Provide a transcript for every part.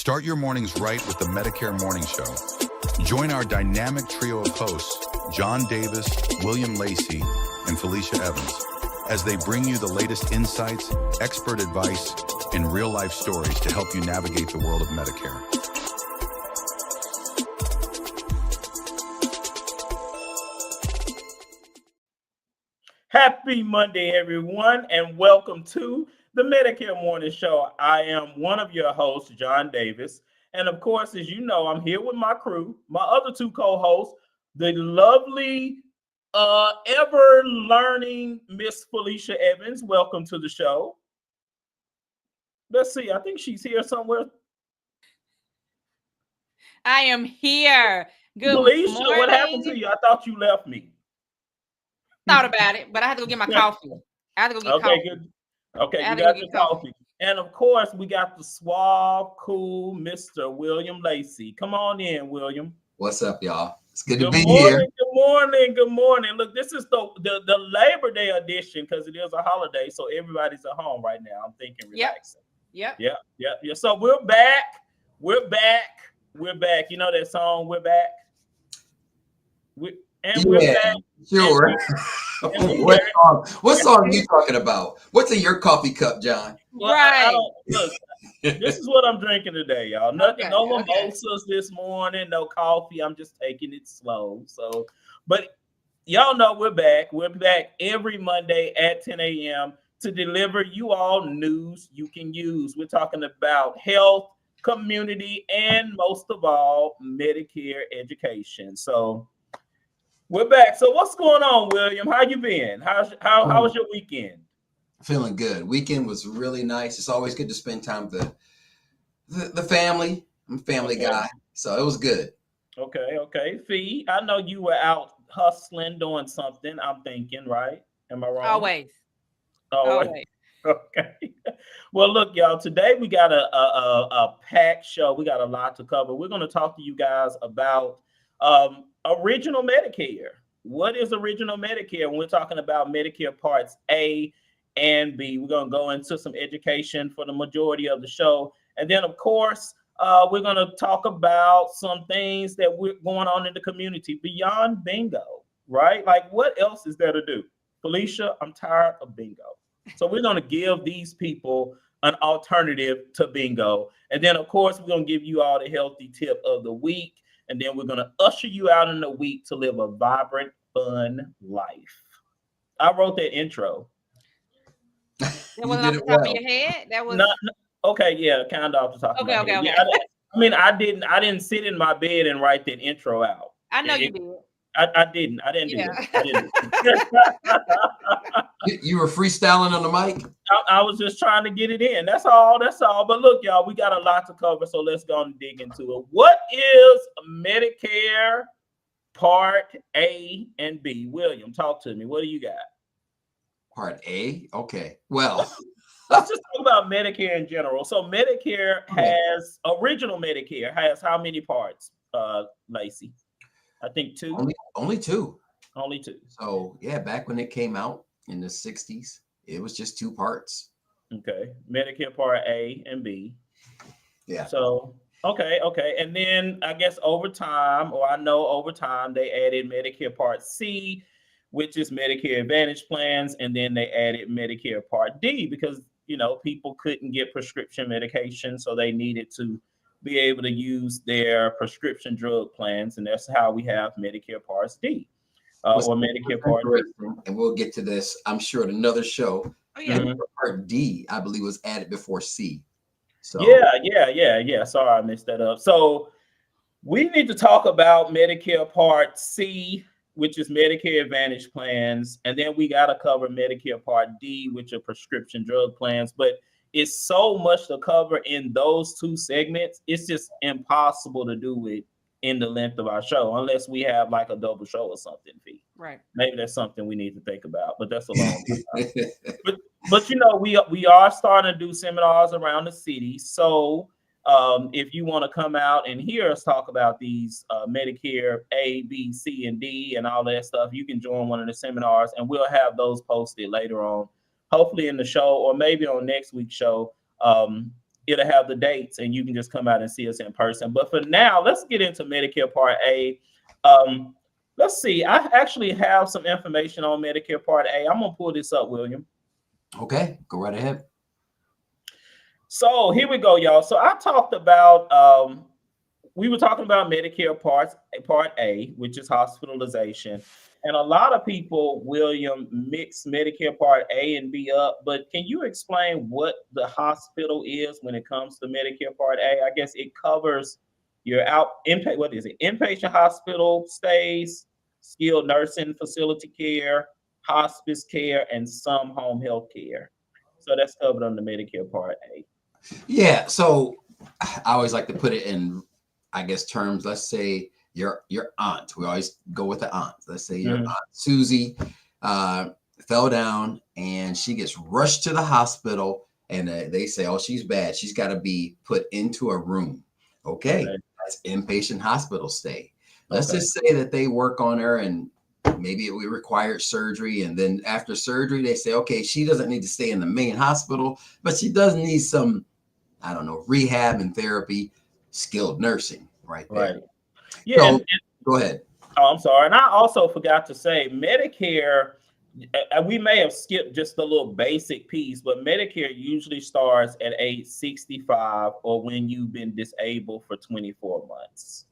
Start your mornings right with the Medicare Morning Show. Join our dynamic trio of hosts, John Davis, William Lacey, and Felicia Evans, as they bring you the latest insights, expert advice, and real-life stories to help you navigate the world of Medicare. Happy Monday, everyone, and welcome to the Medicare Morning Show. I am one of your hosts, John Davis. And of course, as you know, I'm here with my crew, my other two co-hosts, the lovely, ever-learning Miss Felicia Evans. Welcome to the show. Let's see. I think she's here somewhere. I am here. Good Felicia, morning. what happened to you? I thought you left me. Thought about it, but I had to go get my coffee. I had to go get coffee. Good. Okay, you got your coffee. And of course, we got the suave, cool Mr. William Lacey. Come on in, William. What's up, y'all? It's good to be here. Good morning. Look, this is the Labor Day edition because it is a holiday, so everybody's at home right now. I'm thinking relaxing. Yep. So we're back. We're back. You know that song, We're Back? We're back. Sure. What song are you talking about? What's in your coffee cup, John? Well, right. Look, this is what I'm drinking today, y'all. Nothing, no mimosas this morning, no coffee. I'm just taking it slow. So, but y'all know we're back. We're back every Monday at 10 a.m. to deliver you all news you can use. We're talking about health, community, and most of all, Medicare education. So we're back. So what's going on, William? How you been? How was your weekend? Feeling good. Weekend was really nice. It's always good to spend time with the family. I'm a family guy, so it was good. Okay. Fee, I know you were out hustling, doing something. I'm thinking, right? Am I wrong? Always. Okay. Well, look, y'all. Today we got a packed show. We got a lot to cover. We're going to talk to you guys about original Medicare. What is original Medicare? When we're talking about Medicare Parts A and B, we're going to go into some education for the majority of the show. And then, of course, we're going to talk about some things that we're going on in the community beyond bingo, right? Like, what else is there to do? Felicia, I'm tired of bingo. So we're going to give these people an alternative to bingo. And then, of course, we're going to give you all the healthy tip of the week. And then we're going to usher you out in the week to live a vibrant, fun life. I wrote that intro. That wasn't off the top of your head? That was okay, yeah, kind of off the top of my head. Okay. Yeah, I didn't sit in my bed and write that intro out. I know you did. I didn't do that. You were freestyling on the mic? I was just trying to get it in. That's all. But look, y'all, we got a lot to cover, so let's go and dig into it. What is Medicare Part A and B? William, talk to me. What do you got? Part A? Okay. Well, let's just talk about Medicare in general. So Medicare has, original Medicare has how many parts, Lacey? I think two. Only two. Only two. So yeah, back when it came out in the 60s, it was just two parts. Okay. Medicare Part A and B. Yeah. So okay. And then I guess over time, they added Medicare Part C, which is Medicare Advantage plans, and then they added Medicare Part D because people couldn't get prescription medication, so they needed to be able to use their prescription drug plans, and that's how we have Medicare Part D or Medicare Part D. And we'll get to this, I'm sure, at another show. Oh, yeah. Part D, I believe, was added before C. So yeah. Sorry, I messed that up. So we need to talk about Medicare Part C, which is Medicare Advantage plans, and then we got to cover Medicare Part D, which are prescription drug plans. But it's so much to cover in those two segments. It's just impossible to do it in the length of our show, unless we have like a double show or something. Right. Maybe that's something we need to think about, but that's a long time. But we are starting to do seminars around the city. So if you want to come out and hear us talk about these Medicare A, B, C, and D and all that stuff, you can join one of the seminars, and we'll have those posted later on, hopefully in the show or maybe on next week's show. it'll have the dates and you can just come out and see us in person. But for now, let's get into Medicare Part A. Let's see. I actually have some information on Medicare Part A. I'm going to pull this up, William. Okay, go right ahead. So here we go, y'all. So I talked about, we were talking about Medicare Part A, which is hospitalization. And a lot of people, William, mix Medicare Part A and B up. But can you explain what the hospital is when it comes to Medicare Part A? I guess it covers your inpatient hospital stays, skilled nursing facility care, hospice care, and some home health care. So that's covered under Medicare Part A. Yeah. So I always like to put it in, I guess, terms. Let's say your aunt. We always go with the aunt. Let's say your aunt Susie fell down and she gets rushed to the hospital, and they say, "Oh, she's bad. She's got to be put into a room." Okay. That's inpatient hospital stay. Let's just say that they work on her and maybe we required surgery. And then after surgery, they say, okay, she doesn't need to stay in the main hospital, but she does need some, I don't know, rehab and therapy, skilled nursing right there. Right. Yeah. So, go ahead. Oh, I'm sorry. And I also forgot to say Medicare, we may have skipped just a little basic piece, but Medicare usually starts at age 65 or when you've been disabled for 24 months.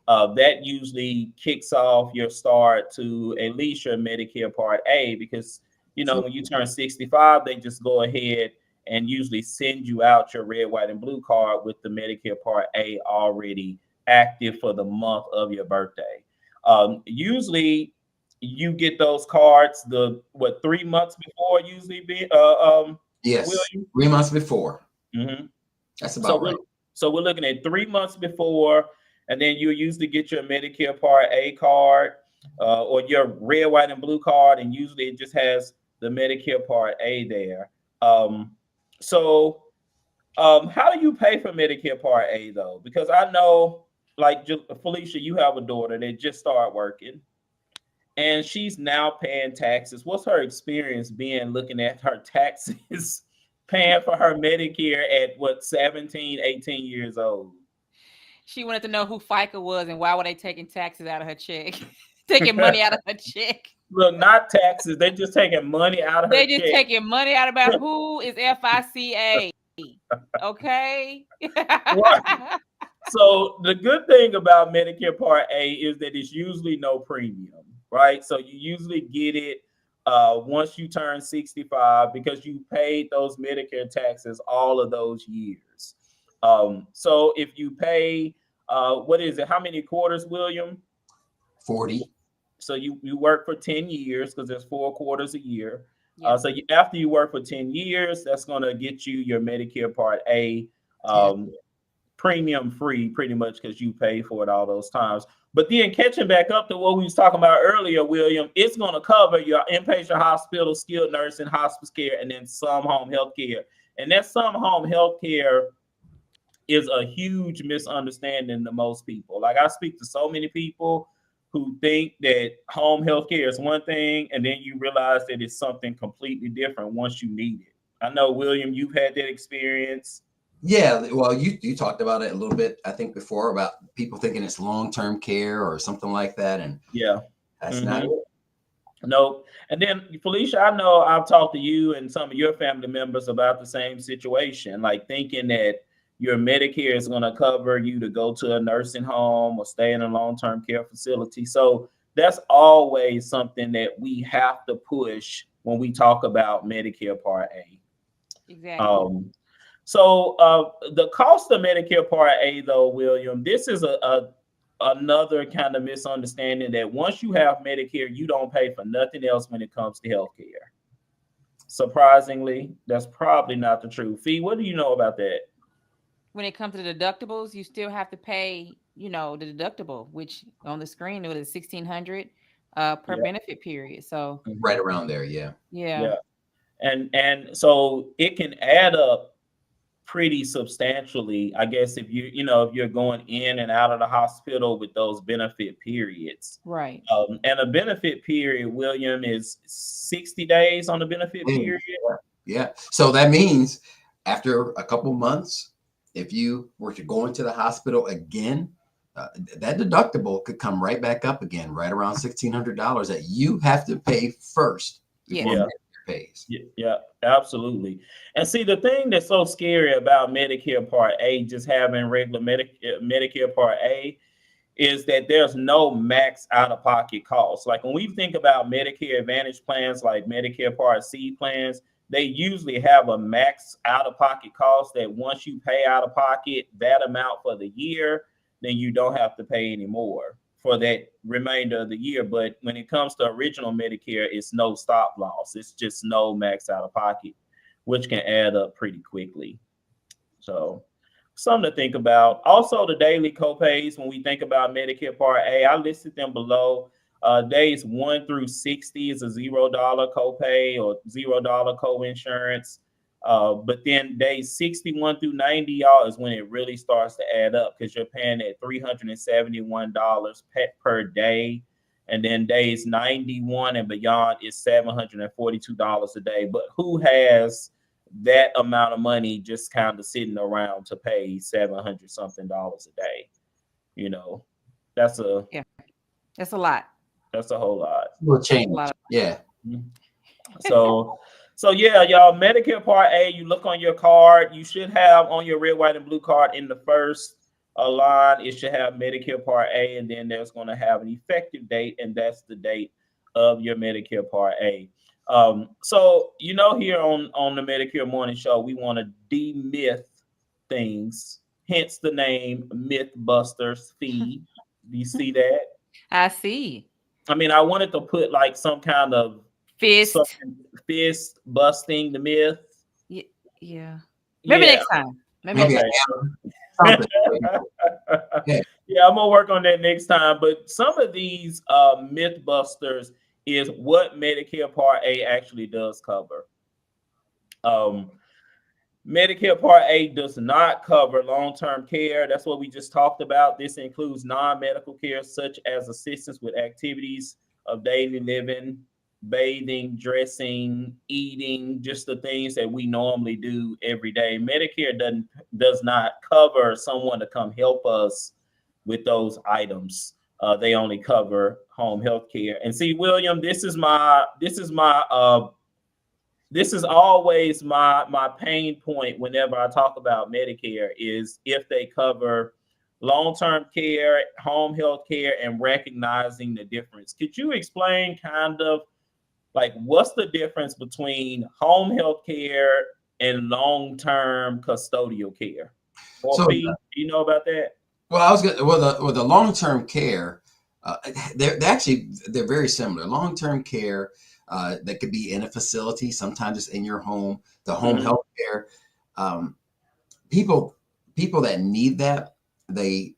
That usually kicks off your start to at least your Medicare Part A, because, you know, when you turn 65, they just go ahead and usually send you out your red, white, and blue card with the Medicare Part A already active for the month of your birthday. Usually you get those cards 3 months before usually be yes, William? 3 months before. Mm-hmm. That's about right. So we're looking at 3 months before, and then you usually get your Medicare Part A card or your red, white, and blue card, and usually it just has the Medicare Part A there. So how do you pay for Medicare Part A though? Because I know, like Felicia, you have a daughter that just started working, and she's now paying taxes. What's her experience being looking at her taxes, paying for her Medicare at 17, 18 years old? She wanted to know who FICA was and why were they taking taxes out of her check, taking money out of her check. Look, not taxes. They're just taking money out of her check. They just taking money out about who is FICA. Okay. Right. So the good thing about Medicare Part A is that it's usually no premium, right? So you usually get it once you turn 65 because you paid those Medicare taxes all of those years. So if you pay, what is it? How many quarters, William? 40. So you work for 10 years because there's 4 quarters a year. Yeah. So after you work for 10 years, that's going to get you your Medicare Part A premium free pretty much because you pay for it all those times. But then catching back up to what we was talking about earlier, William, it's going to cover your inpatient hospital, skilled nursing, hospice care, and then some home health care. And that some home health care is a huge misunderstanding to most people. Like I speak to so many people who think that home health care is one thing, and then you realize that it's something completely different once you need it. I know, William, you've had that experience. Yeah, well, you talked about it a little bit, I think, before about people thinking it's long-term care or something like that, and yeah, that's not it. No. And then Felicia, I know I've talked to you and some of your family members about the same situation, like thinking that your Medicare is going to cover you to go to a nursing home or stay in a long-term care facility. So that's always something that we have to push when we talk about Medicare Part A. Exactly. So the cost of Medicare Part A, though, William, this is another kind of misunderstanding that once you have Medicare, you don't pay for nothing else when it comes to healthcare. Surprisingly, that's probably not the truth. Fee, what do you know about that? When it comes to the deductibles, you still have to pay, the deductible, which on the screen it was $1,600 per benefit period. So right around there, yeah. And so it can add up pretty substantially, I guess, if you're going in and out of the hospital with those benefit periods. Right. And a benefit period, William, is 60 days on the benefit period. Yeah. So that means after a couple months if you were to go into the hospital again, that deductible could come right back up again, right around $1,600 that you have to pay first before Yeah. Medicare pays. Yeah, absolutely. And see, the thing that's so scary about Medicare Part A, just having regular Medicare Part A, is that there's no max out-of-pocket cost. Like when we think about Medicare Advantage plans, like Medicare Part C plans, they usually have a max out-of-pocket cost that once you pay out-of-pocket that amount for the year, then you don't have to pay anymore for that remainder of the year. But when it comes to original Medicare, it's no stop loss. It's just no max out-of-pocket, which can add up pretty quickly. So something to think about. Also, the daily copays when we think about Medicare Part A, I listed them below. Days 1 through 60 is a $0 copay or $0 co-insurance. But then days 61 through 90, y'all, is when it really starts to add up because you're paying at $371 per day. And then days 91 and beyond is $742 a day. But who has that amount of money just kind of sitting around to pay $700 something a day? You know, that's a lot. That's a whole lot. Will change. Yeah. So yeah, y'all, Medicare Part A, you look on your card, you should have on your red, white, and blue card in the first line, it should have Medicare Part A, and then there's going to have an effective date, and that's the date of your Medicare Part A. So, you know, here on the Medicare Morning Show, we want to demyth things, hence the name Mythbusters Feed. Do you see that? I see. I mean, I wanted to put like some kind of fist busting the myth. Yeah. Maybe next time. Maybe okay. Yeah, I'm gonna work on that next time. But some of these Mythbusters is what Medicare Part A actually does cover. Medicare Part A does not cover long-term care. That's what we just talked about. This includes non-medical care, such as assistance with activities of daily living, bathing, dressing, eating, just the things that we normally do every day. Medicare does not cover someone to come help us with those items. They only cover home health care. And see, William, this is always my pain point whenever I talk about Medicare is if they cover long-term care, home health care, and recognizing the difference. Could you explain kind of like what's the difference between home health care and long-term custodial care? Or do you know about that? Well, the long-term care, they're very similar. Long-term care that could be in a facility, sometimes it's in your home. The home health care, people that need that, they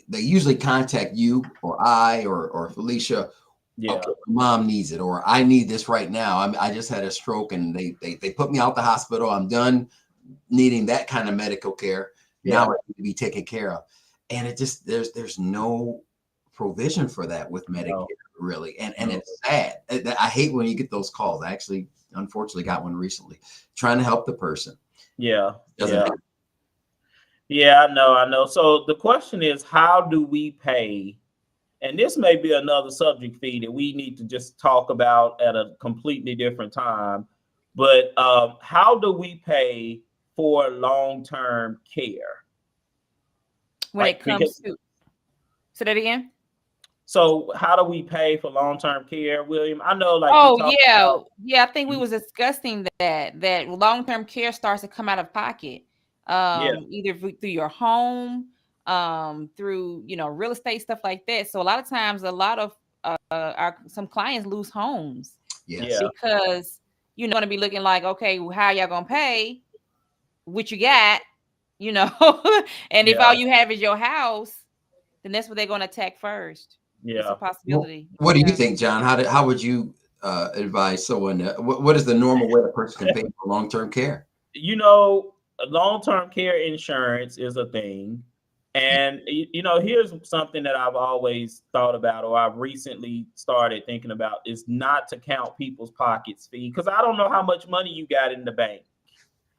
usually contact you or I or Felicia. Yeah. Okay, mom needs it, or I need this right now. I just had a stroke and they put me out the hospital. I'm done needing that kind of medical care. Yeah. Now I need to be taken care of. And it just there's no provision for that with Medicare, really. And it's sad. I hate when you get those calls. I actually unfortunately got one recently trying to help the person. Yeah. Yeah, I know. So the question is, how do we pay? And this may be another subject feed that we need to just talk about at a completely different time. But how do we pay for long-term care? When it comes to, say that again. So how do we pay for long-term care, William? I know, like, I think we was discussing that long-term care starts to come out of pocket, either through your home, through real estate, stuff like that. So a lot of times, some clients lose homes, because you're going to be looking like, okay, well, how y'all gonna pay what you got, and if all you have is your house, then that's what they're going to attack first. Yeah, it's a possibility. What do you think, John? How would you advise someone? What is the normal way a person can pay for long-term care? Long-term care insurance is a thing. And, here's something that I've always thought about, or I've recently started thinking about, is not to count people's pockets fee, because I don't know how much money you got in the bank.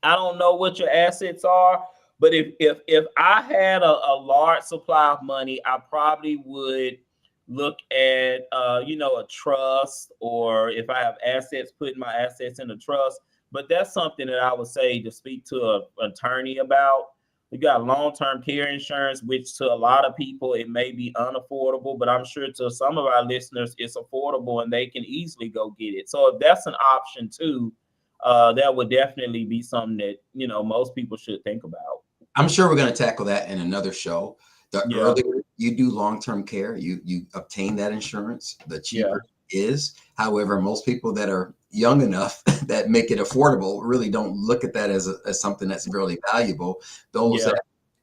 I don't know what your assets are, But if I had a large supply of money, I probably would look at a trust, or if I have assets, putting my assets in a trust. But that's something that I would say to speak to an attorney about. We got long-term care insurance, which to a lot of people it may be unaffordable, but I'm sure to some of our listeners it's affordable and they can easily go get it. So if that's an option too, that would definitely be something that most people should think about. I'm sure we're going to tackle that in another show. The earlier you do long-term care, you obtain that insurance, the cheaper it is. However, most people that are young enough that make it affordable really don't look at that as something that's really valuable. Those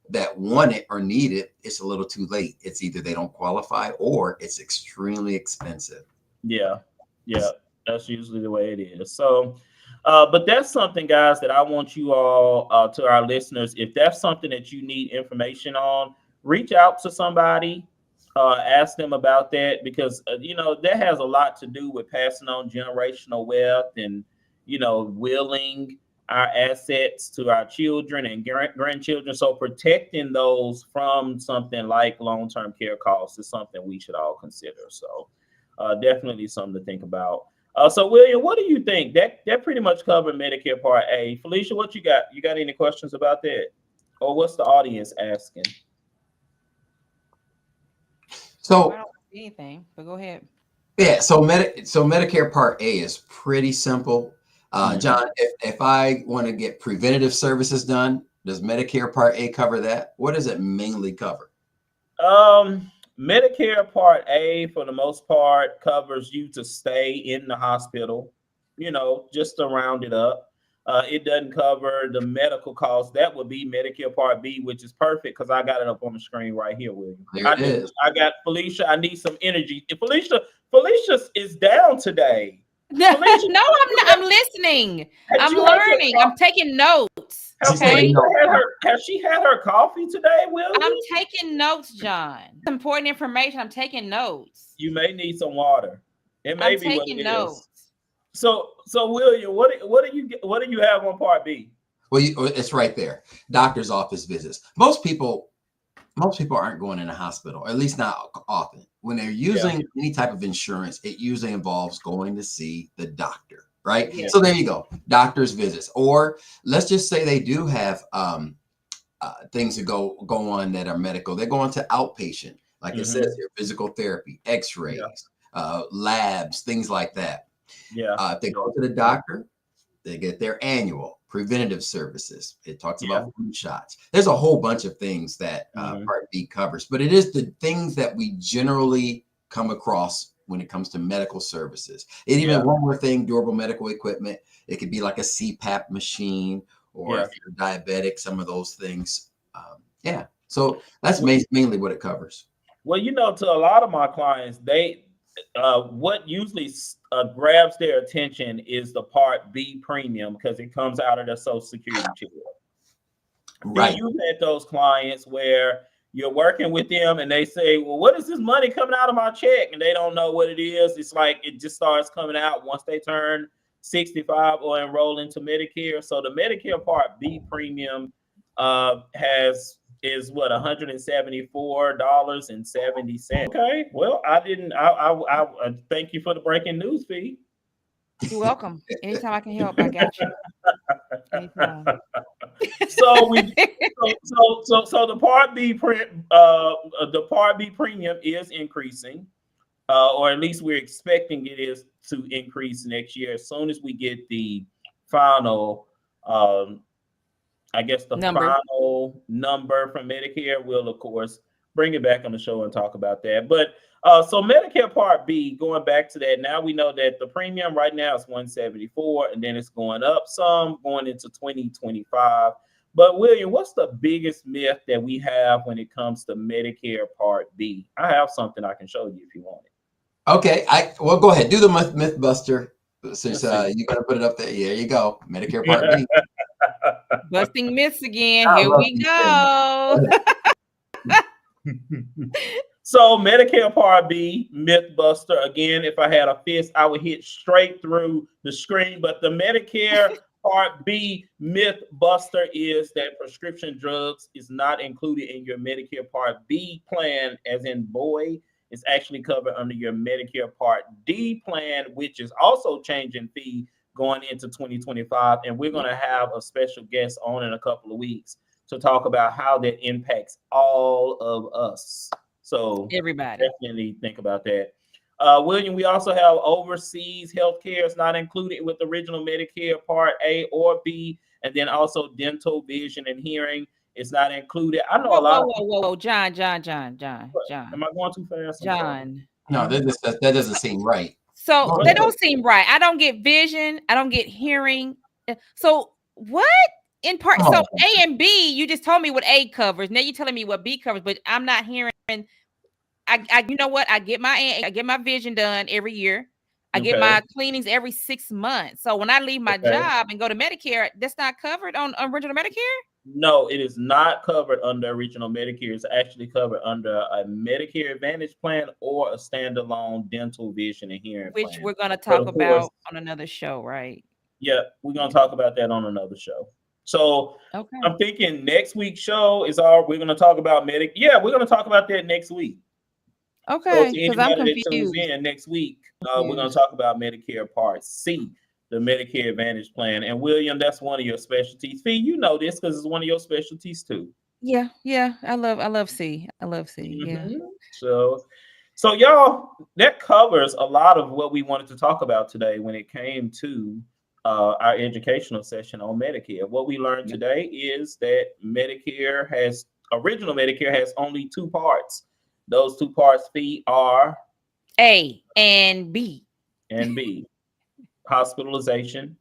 that want it or need it, it's a little too late. It's either they don't qualify or it's extremely expensive. Yeah, that's usually the way it is. So, but that's something, guys, that I want you all, to our listeners, if that's something that you need information on, reach out to somebody, ask them about that, because that has a lot to do with passing on generational wealth and willing our assets to our children and grandchildren. So protecting those from something like long-term care costs is something we should all consider. So definitely something to think about. So William, what do you think? That pretty much covered Medicare Part A. Felicia, what you got? You got any questions about that? Or what's the audience asking? So I don't see anything, but go ahead. Yeah, so Medicare Part A is pretty simple. John, if I want to get preventative services done, does Medicare Part A cover that? What does it mainly cover? Medicare Part A, for the most part, covers you to stay in the hospital, just to round it up. It doesn't cover the medical costs. That would be Medicare Part B, which is perfect because I got it up on the screen right here, William. I got Felicia. I need some energy. If Felicia is down today. Felicia, no, I'm not. I'm listening. I'm learning. I'm taking notes. Okay. Has she had her coffee today, William? I'm taking notes, John. Important information. I'm taking notes. You may need some water. It may be what it notes. is. So William, what do you have on Part B? Well, it's right there. Doctor's office visits. Most people aren't going in a hospital, at least not often. When they're using any type of insurance, it usually involves going to see the doctor, right? Yeah. So there you go, doctor's visits. Or let's just say they do have things that go on that are medical. They go on to outpatient, like it says here, physical therapy, x-rays, labs, things like that. Yeah. If they go to the doctor, they get their annual preventative services. It talks about flu shots. There's a whole bunch of things that Part B covers, but it is the things that we generally come across when it comes to medical services. And even one more thing, durable medical equipment. It could be like a CPAP machine, or if you're diabetic, some of those things. So that's mainly what it covers. Well, to a lot of my clients, what usually grabs their attention is the Part B premium because it comes out of their Social Security check. Right. You've had those clients where you're working with them and they say, well, what is this money coming out of my check? And they don't know what it is. It's like it just starts coming out once they turn 65 or enroll into Medicare. So the Medicare Part B premium is what, $174.70. Okay, well, I thank you for the breaking news feed. You're welcome. Anytime I can help, I got you. Anytime. So the Part B premium is increasing, or at least we're expecting it is to increase next year as soon as we get the final final number from Medicare. We'll, of course, bring it back on the show and talk about that. But so Medicare Part B, going back to that, now we know that the premium right now is $174, and then it's going up some going into 2025. But William, what's the biggest myth that we have when it comes to Medicare Part B? I have something I can show you if you want it. Okay, go ahead, do the myth buster since you're gonna put it up there. There you go, Medicare Part B. Busting myths again. Here we go. So Medicare Part B, Mythbuster. Again, if I had a fist, I would hit straight through the screen. But the Medicare Part B myth buster is that prescription drugs is not included in your Medicare Part B plan, as in boy, it's actually covered under your Medicare Part D plan, which is also changing fee going into 2025. And we're going to have a special guest on in a couple of weeks to talk about how that impacts all of us. So everybody definitely think about that. William, we also have overseas healthcare is not included with original Medicare Part A or B, and then also dental, vision, and hearing is not included. I know a lot. Whoa, John. Am I going too fast? John. No, that doesn't seem right. So they don't seem right. I don't get vision. I don't get hearing. So what? In part, so A and B, you just told me what A covers. Now you're telling me what B covers, but I'm not hearing. I you know what? I get my vision done every year. I get my cleanings every 6 months. So when I leave my job and go to Medicare, that's not covered on original Medicare? No, it is not covered under original Medicare. It's actually covered under a Medicare Advantage plan or a standalone dental, vision, and hearing which plan. We're going to talk about on another show, right? Yeah, we're going to talk about that on another show. So I'm thinking next week's show is we're going to talk about Medicare. Yeah, we're going to talk about that next week. Okay, because I'm confused. That tunes in next week, we're going to talk about Medicare Part C, the Medicare Advantage plan. And William, that's one of your specialties. Fee, you know this because it's one of your specialties too. Yeah. I love C. Yeah. So y'all, that covers a lot of what we wanted to talk about today when it came to our educational session on Medicare. What we learned today is that original Medicare has only two parts. Those two parts, fee, are A and B. Hospitalization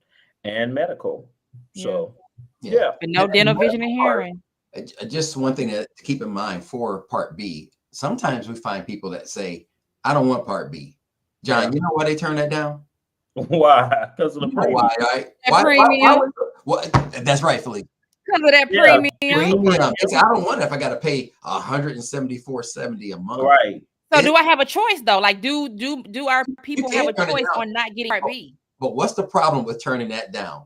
and medical. So, But no dental, vision, and hearing. Just one thing to keep in mind for Part B. Sometimes we find people that say, I don't want Part B. John, you know why they turn that down? Why? Because of the premium. Why, right? Why, that's right, Felicia. Because of that premium. I don't want it if I got to pay $174.70 a month. Right. So do I have a choice though? Like, do our people have a choice on not getting Part B? But what's the problem with turning that down?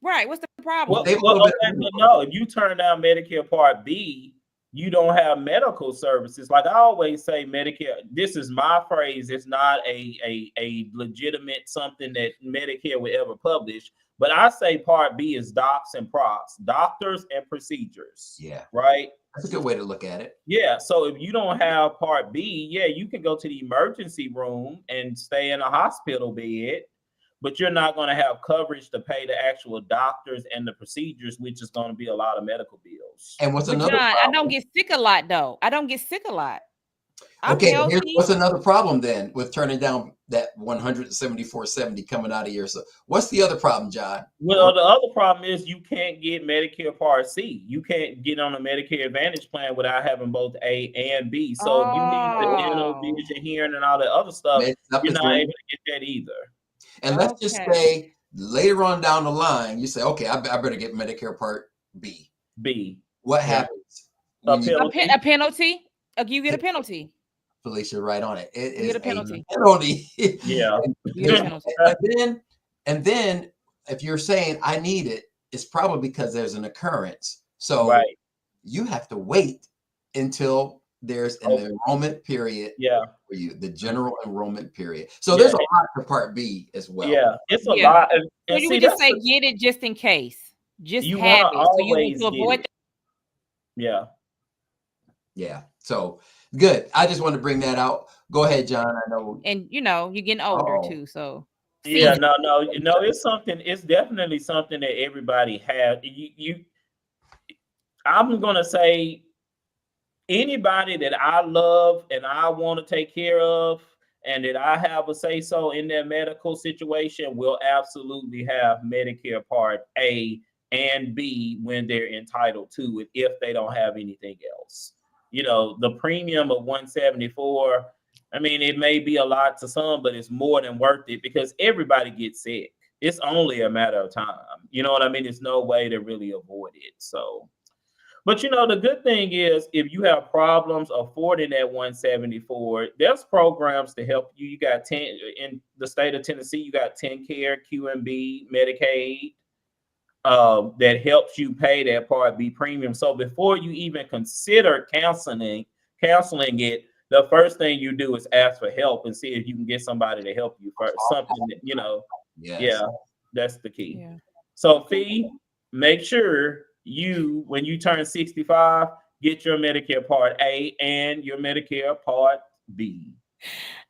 Right. What's the problem? No, if you turn down Medicare Part B, you don't have medical services. Like I always say, Medicare, this is my phrase, it's not a legitimate something that Medicare would ever publish. But I say Part B is docs and procs, doctors and procedures. Yeah. Right? That's a good way to look at it. Yeah. So if you don't have Part B, you can go to the emergency room and stay in a hospital bed, but you're not going to have coverage to pay the actual doctors and the procedures, which is going to be a lot of medical bills. And what's another problem? I don't get sick a lot, though. Okay, here's what's another problem then with turning down that $174.70 coming out of your. So what's the other problem, John? Well, the other problem is you can't get Medicare Part C. You can't get on a Medicare Advantage plan without having both A and B. So you need the dental, vision, hearing, and all that other stuff. You're not able to get that either. And let's just say later on down the line, you say, okay, I better get Medicare Part B. What happens? A penalty? You get a penalty. Felicia, right on it. It is a penalty. Yeah. and then if you're saying I need it, it's probably because there's an occurrence. So you have to wait until there's an enrollment period for you, the general enrollment period. So there's a lot for Part B as well. Yeah, it's a lot. So you would just say get it just in case. Just you have it. So you need to avoid that. Yeah. So good. I just wanted to bring that out. Go ahead, John. I know. And you're getting older too. So it's definitely something that everybody has. I'm gonna say anybody that I love and I want to take care of and that I have a say-so in their medical situation will absolutely have Medicare Part A and B when they're entitled to it if they don't have anything else. The premium of $174, I mean, it may be a lot to some, but it's more than worth it because everybody gets sick. It's only a matter of time. You know what I mean? There's no way to really avoid it. So, but the good thing is if you have problems affording that $174, there's programs to help you. You got 10 in the state of Tennessee, you got TennCare, QMB, Medicaid. that helps you pay that Part B premium. So before you even consider canceling it, the first thing you do is ask for help and see if you can get somebody to help you first. Something that, Yes. yeah, that's the key. Yeah. So Fee, make sure when you turn 65, get your Medicare Part A and your Medicare Part B.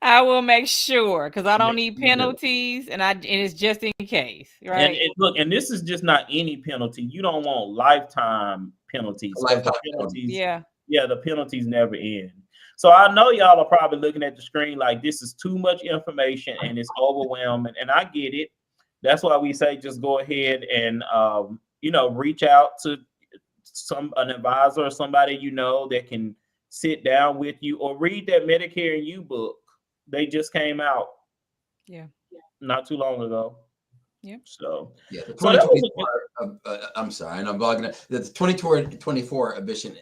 I will make sure, because I don't need penalties, and it's just in case, right? And look, and this is just not any penalty. You don't want lifetime penalties. Lifetime penalties. Yeah. Yeah, the penalties never end. So I know y'all are probably looking at the screen like this is too much information and it's overwhelming. And I get it. That's why we say just go ahead and reach out to an advisor or somebody that can sit down with you, or read that Medicare and You book. They just came out. Yeah. Not too long ago. Yep. So yeah, the 2024. I'm sorry, and I'm bugging it. The 2024 edition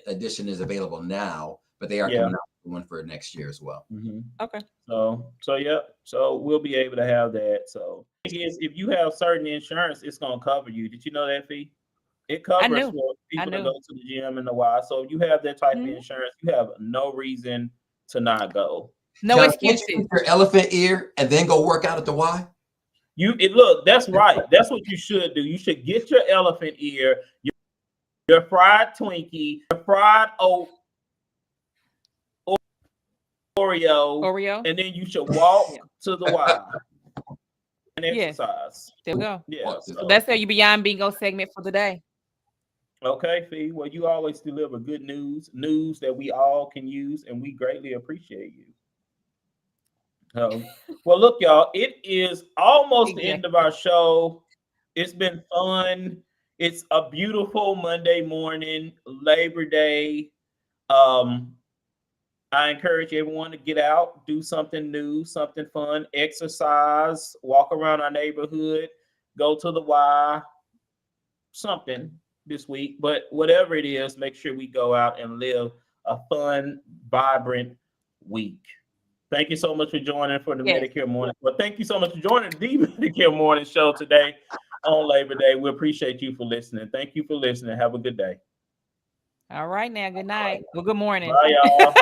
is available now, but they are coming out with one for next year as well. Mm-hmm. Okay. So yeah. So we'll be able to have that. So if you have certain insurance, it's gonna cover you. Did you know that, Fee? It covers for people to go to the gym and the Y. So if you have that type of insurance, you have no reason to not go. No excuses. Get your elephant ear and then go work out at the Y. Look, that's right. That's what you should do. You should get your elephant ear, your fried Twinkie, your fried oat, Oreo, and then you should walk to the Y and exercise. There we go. Yeah. So that's your Beyond Bingo segment for the day. Okay, Fee. Well, you always deliver good news that we all can use, and we greatly appreciate you. Well, look, y'all, it is almost the end of our show. It's been fun. It's a beautiful Monday morning, Labor Day. I encourage everyone to get out, do something new, something fun, exercise, walk around our neighborhood, go to the Y, something this week. But whatever it is, make sure we go out and live a fun, vibrant week. Thank you so much for joining for the Medicare Morning. Well, thank you so much for joining the Medicare Morning Show today on Labor Day. We appreciate you for listening. Thank you for listening. Have a good day. All right now. Good night. Well, good morning. Bye, y'all.